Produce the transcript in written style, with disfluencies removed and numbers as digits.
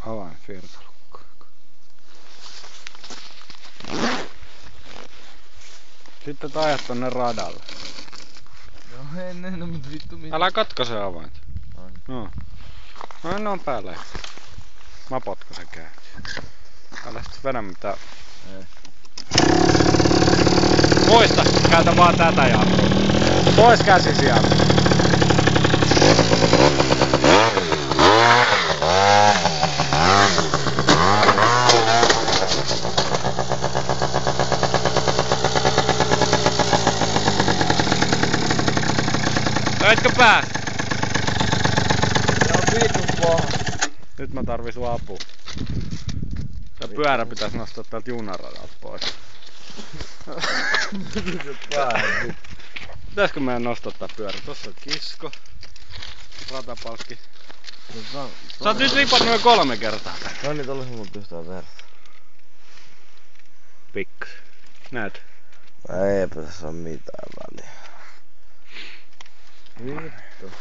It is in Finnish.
Avain virtalukko. Sitten ajat tonne radalle. No ennen, no mut vittu mitä. Älä katkaise avainta. On. No ne on päällä. Mä potkasen käyntiin. Älä sit vedä mitään. Ei. Poista! Käytä vaan tätä jarrua. Pois käsi sieltä. Etkö pääs? Se on vitun paha. Nyt mä tarvin sun apua. Tää pyörä pitäis nostaa täältä junaradalta pois. Pitäisikö meidän nostaa tää pyörä? Tossa on kisko. Ratapalkki. Sä oot nyt lipannut noin 3 kertaa tän. No niin, tollasen mun pystytään verran. Pikkas. Näet. Eipä tässä oo mitään väliä. Vittu.